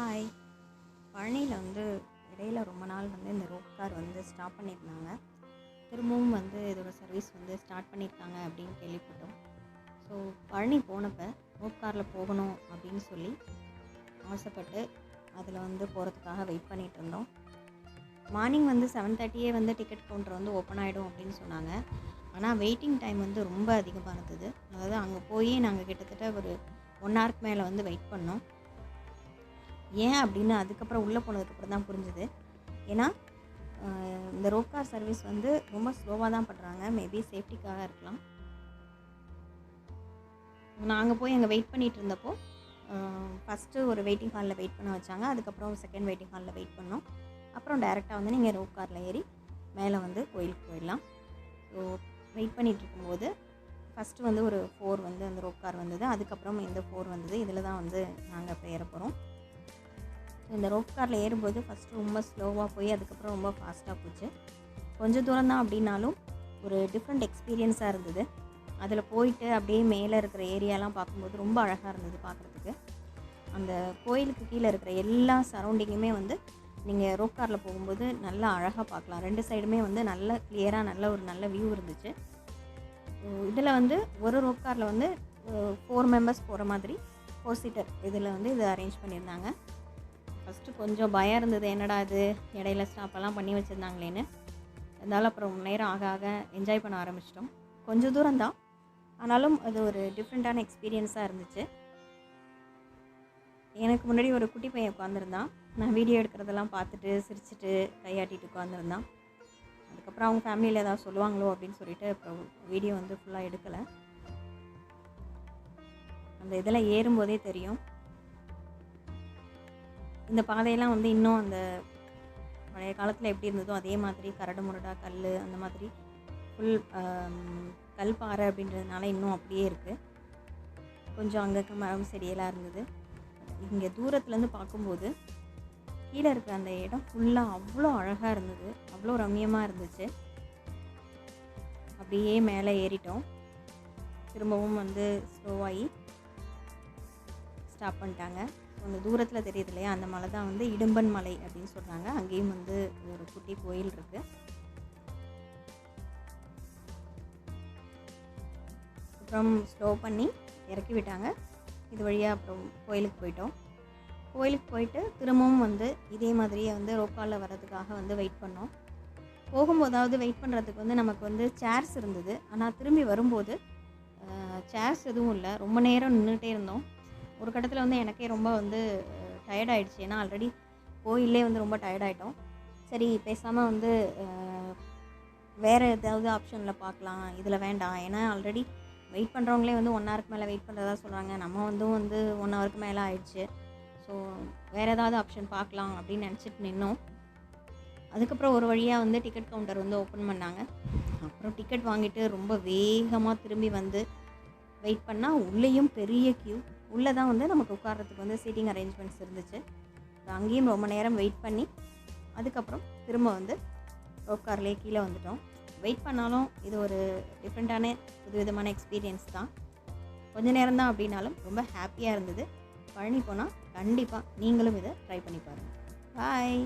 Hi. பழனியில் இடையில ரொம்ப நாள் இந்த ரோப் கார் ஸ்டாப் பண்ணியிருந்தாங்க. திரும்பவும் இதோட சர்வீஸ் ஸ்டார்ட் பண்ணியிருக்காங்க அப்படின்னு கேள்விப்பட்டோம். ஸோ பழனி போனப்போ ரோப் காரில் போகணும் அப்படின்னு சொல்லி ஆசைப்பட்டு அதில் போகிறதுக்காக வெயிட் பண்ணிகிட்டு இருந்தோம். மார்னிங் 7:30 டிக்கெட் கவுண்டர் ஓப்பன் ஆகிடும் அப்படின்னு சொன்னாங்க. ஆனால் வெயிட்டிங் டைம் ரொம்ப அதிகமாக இருந்தது. அதாவது அங்கே போய் நாங்கள் கிட்டத்தட்ட ஒரு 1 ஹவருக்கு மேலே வெயிட் பண்ணோம். ஏன் அப்படின்னு அதுக்கப்புறம் உள்ளே போனதுக்கப்புறம் தான் புரிஞ்சுது. ஏன்னா இந்த ரோப் கார் சர்வீஸ் ரொம்ப ஸ்லோவாக தான் பண்ணுறாங்க. மேபி சேஃப்டிக்காக இருக்கலாம். நாங்கள் போய் அங்கே வெயிட் பண்ணிகிட்டு இருந்தப்போ ஃபஸ்ட்டு ஒரு வெயிட்டிங் ஹாலில் வெயிட் பண்ண வச்சாங்க. அதுக்கப்புறம் செகண்ட் வெயிட்டிங் ஹாலில் வெயிட் பண்ணோம். அப்புறம் டேரெக்டாக நீங்கள் ரோப் காரில் ஏறி மேலே கோயிலுக்கு போயிடலாம். ஸோ வெயிட் பண்ணிகிட்டு இருக்கும்போது ஃபஸ்ட்டு ஒரு 4 அந்த ரோப் கார் வந்தது. அதுக்கப்புறம் இந்த 4 வந்தது. இதில் தான் நாங்கள் இப்போ ஏற போகிறோம். இந்த ரோப் காரில் ஏறும்போது ஃபஸ்ட்டு ரொம்ப ஸ்லோவாக போய் அதுக்கப்புறம் ரொம்ப ஃபாஸ்ட்டாக போச்சு. கொஞ்சம் தூரம் தான் அப்படின்னாலும் ஒரு டிஃப்ரெண்ட் எக்ஸ்பீரியன்ஸாக இருந்தது. அதில் போயிட்டு அப்படியே மேலே இருக்கிற ஏரியாலாம் பார்க்கும்போது ரொம்ப அழகாக இருந்தது பார்க்குறதுக்கு. அந்த கோயிலுக்கு கீழே இருக்கிற எல்லா சரௌண்டிங்குமே நீங்கள் ரோப் காரில் போகும்போது நல்லா அழகாக பார்க்கலாம். 2 சைடுமே நல்ல கிளியராக நல்ல வியூ இருந்துச்சு. இதில் ஒரு ரோப் காரில் 4 மெம்பர்ஸ் போகிற மாதிரி 4 சீட்டர் இதில் இது அரேஞ்ச் பண்ணியிருந்தாங்க. ஃபஸ்ட்டு கொஞ்சம் பயம் இருந்தது, என்னடா இது இடையில ஸ்டாப்பெல்லாம் பண்ணி வச்சுருந்தாங்களேன்னு. இருந்தாலும் அப்புறம் நேரம் ஆக ஆக என்ஜாய் பண்ண ஆரம்பிச்சிட்டோம். கொஞ்சம் தூரம் தான், ஆனாலும் அது ஒரு டிஃப்ரெண்ட்டான எக்ஸ்பீரியன்ஸாக இருந்துச்சு. எனக்கு முன்னாடி ஒரு குட்டி பையன் உட்காந்துருந்தான். நான் வீடியோ எடுக்கிறதெல்லாம் பார்த்துட்டு சிரிச்சுட்டு கையாட்டிட்டு உட்காந்துருந்தான். அதுக்கப்புறம் அவங்க ஃபேமிலியில் ஏதாவது சொல்லுவாங்களோ அப்படின்னு சொல்லிட்டு அப்புறம் வீடியோ ஃபுல்லாக எடுக்கலை. அந்த இதில் ஏறும்போதே தெரியும். இந்த பாதையெல்லாம் இன்னும் அந்த பழைய காலத்தில் எப்படி இருந்ததோ அதே மாதிரி கரடு முரடா கல் அந்த மாதிரி ஃபுல் கல் பாறை அப்படின்றதுனால இன்னும் அப்படியே இருக்குது. கொஞ்சம் அங்கே மரம் செடியெல்லாம் இருந்தது. இங்கே தூரத்துலேருந்து பார்க்கும்போது கீழே இருக்கிற அந்த இடம் ஃபுல்லாக அவ்வளோ அழகாக இருந்தது, அவ்வளோ ரம்மியமாக இருந்துச்சு. அப்படியே மேலே ஏறிட்டோம். திரும்பவும் ஸ்லோவாகி ஸ்டாப் பண்ணிட்டாங்க. அந்த தூரத்தில் தெரியுது இல்லையா, அந்த மலை தான் இடும்பன் மலை அப்படின்னு சொல்கிறாங்க. அங்கேயும் ஒரு குட்டி கோயில் இருக்குது. அப்புறம் ஸ்லோ பண்ணி இறக்கி விட்டாங்க. இது வழியாக அப்புறம் கோயிலுக்கு போயிட்டோம். கோயிலுக்கு போயிட்டு திரும்பவும் இதே மாதிரியே ரோப் காரில் வர்றதுக்காக வெயிட் பண்ணோம். போகும்போதாவது வெயிட் பண்ணுறதுக்கு நமக்கு சேர்ஸ் இருந்தது. ஆனால் திரும்பி வரும்போது சேர்ஸ் எதுவும் இல்லை. ரொம்ப நேரம் நின்றுட்டே இருந்தோம். ஒரு கட்டத்தில் எனக்கே ரொம்ப டயர்ட் ஆகிடுச்சு. ஏன்னா ஆல்ரெடி கோயிலே ரொம்ப டயர்டாயிட்டோம். சரி பேசாமல் வேறு ஏதாவது ஆப்ஷனில் பார்க்கலாம், இதில் வேண்டாம். ஏன்னா ஆல்ரெடி வெயிட் பண்ணுறவங்களே 1 ஹவருக்கு மேலே வெயிட் பண்ணுறதா சொல்கிறாங்க. நம்ம 1 ஹவருக்கு மேலே ஆயிடுச்சு. ஸோ வேறு ஏதாவது ஆப்ஷன் பார்க்கலாம் அப்படின்னு நினச்சிட்டு நின்னோம். அதுக்கப்புறம் ஒரு வழியாக டிக்கெட் கவுண்டர் ஓப்பன் பண்ணாங்க. அப்புறம் டிக்கெட் வாங்கிட்டு ரொம்ப வேகமாக திரும்பி வெயிட் பண்ணால் உள்ளேயும் பெரிய க்யூ. உள்ளே தான் நமக்கு உட்கார்றதுக்கு சீட்டிங் அரேஞ்ச்மெண்ட்ஸ் இருந்துச்சு. அங்கேயும் ரொம்ப நேரம் வெயிட் பண்ணி அதுக்கப்புறம் திரும்ப ரோப் கார்லேயே கீழே வந்துட்டோம். வெயிட் பண்ணாலும் இது ஒரு டிஃப்ரெண்ட்டான புதுவிதமான எக்ஸ்பீரியன்ஸ் தான். கொஞ்சம் நேரம் தான் அப்படின்னாலும் ரொம்ப ஹாப்பியாக இருந்தது. பழனி போனால் கண்டிப்பாக நீங்களும் இதை ட்ரை பண்ணி பாருங்கள். பாய்.